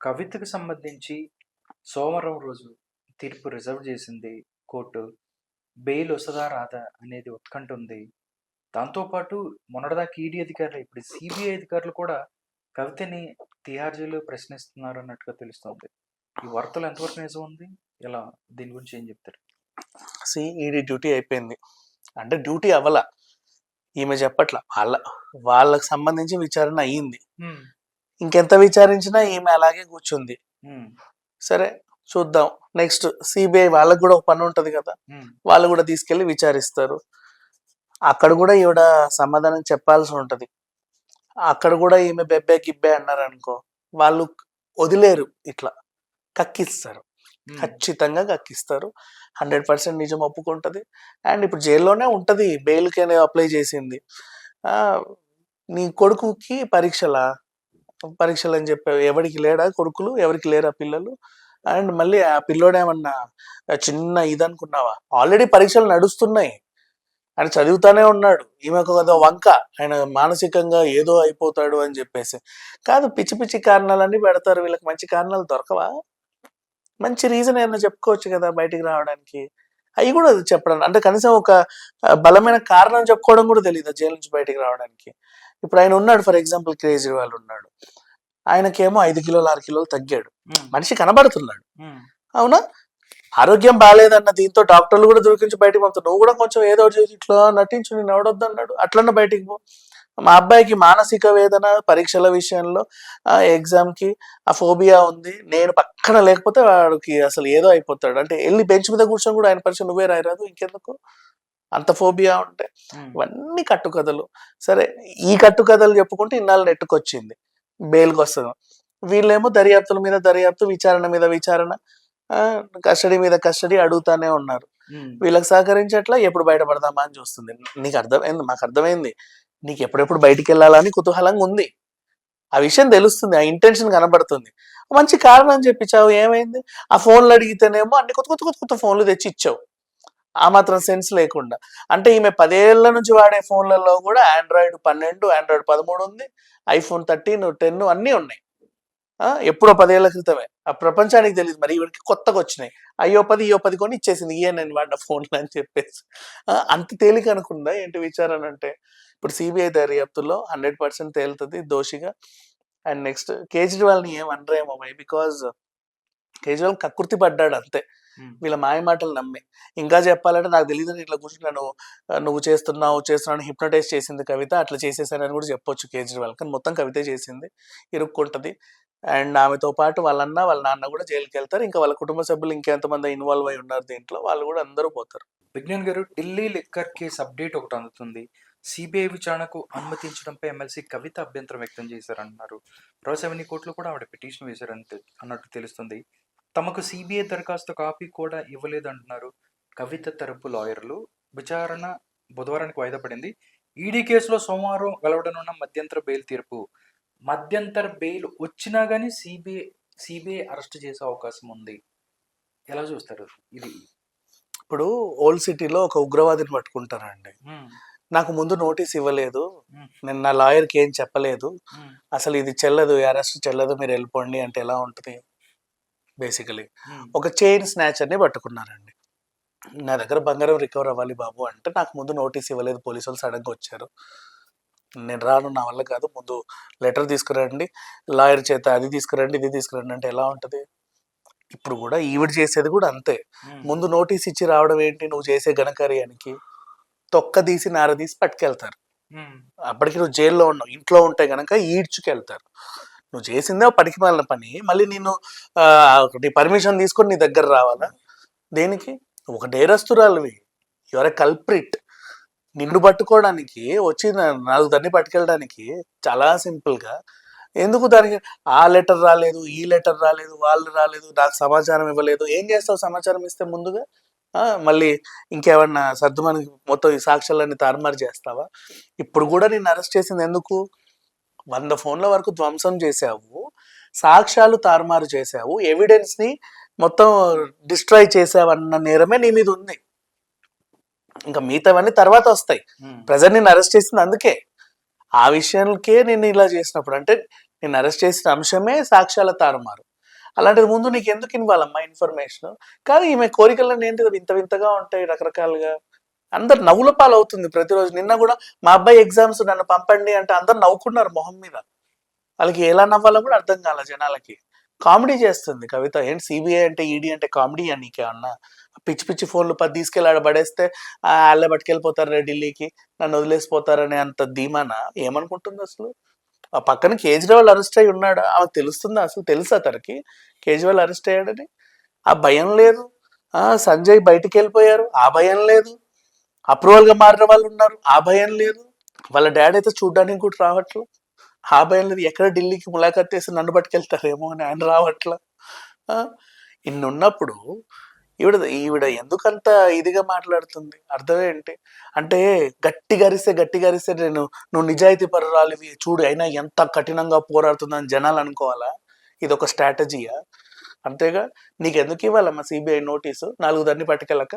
కవితకు సంబంధించి సోమవారం రోజు తీర్పు రిజర్వ్ చేసింది కోర్టు. బెయిల్ వస్తదా రాదా అనేది ఉత్కంఠ ఉంది. దాంతోపాటు మొన్నటిదాకా ఈడీ అధికారులు, ఇప్పుడు సిబిఐ అధికారులు కూడా కవితని తిహార్ జైల్లో ప్రశ్నిస్తున్నారు అన్నట్టుగా తెలుస్తోంది. ఈ వార్తలు ఎంతవరకు నిజం ఉంది? ఇలా దీని గురించి ఏం చెప్తారు? ఈడీ డ్యూటీ అయిపోయింది అంటే డ్యూటీ అవ్వలా, ఈమె చెప్పట్ల, వాళ్ళకి సంబంధించి విచారణ అయ్యింది. ఇంకెంత విచారించినా ఈమె అలాగే కూర్చుంది. సరే చూద్దాం. నెక్స్ట్ సిబిఐ వాళ్ళకు కూడా ఒక పని ఉంటది కదా, వాళ్ళు కూడా తీసుకెళ్లి విచారిస్తారు. అక్కడ కూడా ఈవిడ సమాధానం చెప్పాల్సి ఉంటది. అక్కడ కూడా ఈమె బెబ్బే గిబ్బే అన్నారు అనుకో, వాళ్ళు వదిలేరు, ఇట్లా కక్కిస్తారు, ఖచ్చితంగా కక్కిస్తారు. 100% నిజం ఒప్పుకుంటది. అండ్ ఇప్పుడు జైల్లోనే ఉంటది, బెయిల్కి అప్లై చేసింది. నీ కొడుకుకి పరీక్షలు అని చెప్పావు, ఎవరికి లేడా కొడుకులు, ఎవరికి లేరా పిల్లలు? అండ్ మళ్ళీ ఆ పిల్లోడేమన్నా చిన్న ఇదనుకున్నావా? ఆల్రెడీ పరీక్షలు నడుస్తున్నాయి, ఆయన చదువుతానే ఉన్నాడు. ఈమెకు కదా వంక, ఆయన మానసికంగా ఏదో అయిపోతాడు అని చెప్పేసి. కాదు, పిచ్చి పిచ్చి కారణాలన్నీ పెడతారు. వీళ్ళకి మంచి కారణాలు దొరకవా? మంచి రీజన్ ఏమన్నా చెప్పుకోవచ్చు కదా బయటికి రావడానికి. అవి కూడా చెప్పడం అంటే కనీసం ఒక బలమైన కారణం చెప్పుకోవడం కూడా తెలియదు జైలు నుంచి బయటికి రావడానికి. ఇప్పుడు ఆయన ఉన్నాడు, ఫర్ ఎగ్జాంపుల్ కేజ్రీవాల్ ఉన్నాడు, ఆయనకేమో 5 కిలోలు 6 కిలోలు తగ్గాడు, మనిషి కనబడుతున్నాడు, అవునా? ఆరోగ్యం బాగాలేదన్న దీంతో డాక్టర్లు కూడా దొరికించి బయటకు పంపుతారు. నువ్వు కూడా కొంచెం ఏదో చేసి ఇట్లా నటించు, నేను ఎవడొద్దు అన్నాడు, అట్లన్నా బయటికి పో. మా అబ్బాయికి మానసిక వేదన, పరీక్షల విషయంలో ఎగ్జామ్కి ఆ ఫోబియా ఉంది, నేను పక్కన లేకపోతే వాడికి అసలు ఏదో అయిపోతాడు. అంటే వెళ్ళి బెంచ్ మీద కూర్చొని కూడా ఆయన పరీక్ష నువ్వే రాయరాదు, ఇంకెందుకు అంత ఫోబియా ఉంటే? ఇవన్నీ కట్టుకథలు. సరే, ఈ కట్టుకథలు చెప్పుకుంటే ఇన్నాళ్ళు నెట్టుకొచ్చింది, బెయిల్కి వస్తుంది. వీళ్ళేమో దర్యాప్తుల మీద దర్యాప్తు, విచారణ మీద విచారణ, కస్టడీ మీద కస్టడీ అడుగుతానే ఉన్నారు. వీళ్ళకి సహకరించట్లా, ఎప్పుడు బయటపడదామా అని చూస్తుంది. నీకు అర్థమైంది, మాకు అర్థమైంది, నీకు ఎప్పుడెప్పుడు బయటికి వెళ్ళాలని కుతూహలంగా ఉంది. ఆ విషయం తెలుస్తుంది, ఆ ఇంటెన్షన్ కనబడుతుంది. మంచి కారణం చెప్పించావు, ఏమైంది? ఆ ఫోన్లు అడిగితేనేమో అన్ని కొత్త కొత్త కొత్త కొత్త ఫోన్లు తెచ్చి ఇచ్చావు, ఆ మాత్రం సెన్స్ లేకుండా. అంటే ఈమె 10 ఏళ్ల నుంచి వాడే ఫోన్లలో కూడా Android 12, Android 13 ఉంది, iPhone 13, 10 అన్నీ ఉన్నాయి. ఎప్పుడో 10 ఏళ్ల క్రితమే, ఆ ప్రపంచానికి తెలియదు. మరి ఈవిడికి కొత్తగా వచ్చినాయి, అయ్యో 10 కొని ఇచ్చేసింది, నేను వాడిన ఫోన్లు అని చెప్పేసి. అంత తేలిక అనుకుందా ఏంటి విచారణ అంటే? ఇప్పుడు సిబిఐ దర్యాప్తులో 100% తేలుతుంది దోషిగా. అండ్ నెక్స్ట్ కేజ్రీవాల్ని ఏమనరేమో, బికాజ్ కేజ్రీవాల్ కకృతి పడ్డాడు అంతే, వీళ్ళ మాయ మాటలు నమ్మి. ఇంకా చెప్పాలంటే నాకు తెలియదు, ఇట్లా కూర్చొని నువ్వు చేస్తున్నావు హిప్నటైజ్ చేసింది కవిత, అట్లా చేసేసానని కూడా చెప్పొచ్చు కేజ్రీవాల్. కానీ మొత్తం కవితే చేసింది, ఇరుక్కుంటది. అండ్ ఆమెతో పాటు వాళ్ళ నాన్న కూడా జైలుకి వెళ్తారు. ఇంకా వాళ్ళ కుటుంబ సభ్యులు ఇంకెంతమంది ఇన్వాల్వ్ అయి ఉన్నారు దీంట్లో, వాళ్ళు కూడా అందరూ పోతారు. విజ్ఞాన్ గారు, ఢిల్లీ లిక్కర్ కేసు అప్డేట్ ఒకటి అందుతుంది. సిబిఐ విచారణకు అనుమతించడంపై ఎమ్మెల్సీ కవిత అభ్యంతరం వ్యక్తం చేశారన్నారు. రోసెవెన్యూ కోర్టులో కూడా ఆవిడ పిటిషన్ వేశారని అన్నట్టు తెలుస్తుంది. తమకు సిబిఐ దరఖాస్తు కాపీ కూడా ఇవ్వలేదంటున్నారు కవిత తరపు లాయర్లు. విచారణ బుధవారానికి వాయిదా పడింది. ఈడీ కేసులో సోమవారం వెలువడనున్న మధ్యంతర బెయిల్ తీర్పు. మధ్యంతర బెయిల్ వచ్చినా గానీ సిబిఐ అరెస్ట్ చేసే అవకాశం ఉంది. ఎలా చూస్తారు ఇది? ఇప్పుడు ఓల్డ్ సిటీలో ఒక ఉగ్రవాదిని పట్టుకుంటారండి, నాకు ముందు నోటీస్ ఇవ్వలేదు, నేను నా లాయర్కి ఏం చెప్పలేదు, అసలు ఇది చెల్లదు, అరెస్ట్ చెల్లదు, మీరు వెళ్ళిపోండి అంటే ఎలా ఉంటుంది? బేసికలీ ఒక చైన్ స్నాచర్ని పట్టుకున్నారండి, నా దగ్గర బంగారం రికవర్ అవ్వాలి బాబు అంటే, నాకు ముందు నోటీస్ ఇవ్వలేదు, పోలీసు వాళ్ళు సడన్గా వచ్చారు, నేను రాను, నా వల్ల కాదు, ముందు లెటర్ తీసుకురండి, లాయర్ చేత అది తీసుకురండి ఇది తీసుకురండి అంటే ఎలా ఉంటుంది? ఇప్పుడు కూడా ఈవిడ చేసేది కూడా అంతే. ముందు నోటీస్ ఇచ్చి రావడం ఏంటి? నువ్వు చేసే ఘనకార్యానికి తొక్క తీసి నార తీసి పట్టుకెళ్తారు. అప్పటికి నువ్వు జైల్లో ఉన్నావు, ఇంట్లో ఉంటే గనక ఈడ్చుకెళ్తారు. నువ్వు చేసిందే పనికి మాలిన పని, మళ్ళీ నేను నీ పర్మిషన్ తీసుకొని నీ దగ్గర రావాలా? దేనికి? ఒక నేరస్తురాలివి, యువర్ ఎ కల్ప్రిట్. నిన్ను పట్టుకోవడానికి వచ్చి 4 దాన్ని పట్టుకెళ్ళడానికి చాలా సింపుల్గా. ఎందుకు దానికి ఆ లెటర్ రాలేదు, ఈ లెటర్ రాలేదు, వాళ్ళు రాలేదు, నాకు సమాచారం ఇవ్వలేదు? ఏం చేస్తావు సమాచారం ఇస్తే ముందుగా? మళ్ళీ ఇంకేమన్నా సర్దుమని మొత్తం ఈ సాక్ష్యాలన్నీ తారుమారు చేస్తావా? ఇప్పుడు కూడా నిన్ను అరెస్ట్ చేసింది ఎందుకు? 100 ఫోన్ల వరకు ధ్వంసం చేసావు, సాక్ష్యాలు తారుమారు చేసావు, ఎవిడెన్స్ని మొత్తం డిస్ట్రాయ్ చేసావు అన్న నేరమే నీ మీద ఉంది. ఇంకా మిగతావన్నీ తర్వాత వస్తాయి. ప్రజెంట్ నేను అరెస్ట్ చేసింది అందుకే, ఆ విషయానికే నేను ఇలా చేసినప్పుడు, అంటే నేను అరెస్ట్ చేసిన అంశమే సాక్ష్యాల తారుమారు. అలాంటిది ముందు నీకు ఎందుకు ఇవ్వాలమ్మా ఇన్ఫర్మేషన్? కానీ ఈమె కోరికలన్నీ ఏంటి వింత వింతగా ఉంటాయి రకరకాలుగా. అందరు నవ్వుల పాలు అవుతుంది ప్రతిరోజు. నిన్న కూడా మా అబ్బాయి ఎగ్జామ్స్ నన్ను పంపండి అంటే అందరు నవ్వుకున్నారు మొహం మీద. వాళ్ళకి ఎలా నవ్వాలో కూడా అర్థం కాల జనాలకి. కామెడీ చేస్తుంది కవిత. ఏంటి సిబిఐ అంటే ఈడీ అంటే కామెడీ అని నీకేమన్నా? పిచ్చి పిచ్చి ఫోన్లు 10 తీసుకెళ్ళి ఆడ పడేస్తే వాళ్ళే పట్టుకెళ్ళిపోతారు ఢిల్లీకి, నన్ను వదిలేసిపోతారనే అంత ధీమానా? ఏమనుకుంటుంది అసలు? ఆ పక్కన కేజ్రీవాల్ అరెస్ట్ అయి ఉన్నాడా? ఆమెకు తెలుస్తుందా అసలు? తెలుసా తనకి కేజ్రీవాల్ అరెస్ట్ అయ్యాడని? ఆ భయం లేదు. సంజయ్ బయటికి వెళ్ళిపోయారు, ఆ భయం లేదు. అప్రూవల్ గా మారిన వాళ్ళు ఉన్నారు, ఆ భయం లేదు. వాళ్ళ డాడీ అయితే చూడ్డానికి కూడా రావట్లేదు, ఆ భయం లేదు. ఎక్కడ ఢిల్లీకి ములాఖాత్ చేసి నన్ను పట్టుకెళ్తారేమో అని ఆయన రావట్లా. ఆ, ఇన్ని ఉన్నప్పుడు ఈవిడ ఎందుకంత ఇదిగా మాట్లాడుతుంది? అర్థం ఏంటి? అంటే గట్టి గరిస్తే నువ్వు నిజాయితీ పరురాలివి చూడు, అయినా ఎంత కఠినంగా పోరాడుతుందని జనాలు అనుకోవాలా? ఇది ఒక స్ట్రాటజీయా? అంతేగా. నీకెందుకు ఇవ్వాలమ్మా సిబిఐ నోటీసు 4 దాన్ని పట్టుకెళ్ళక?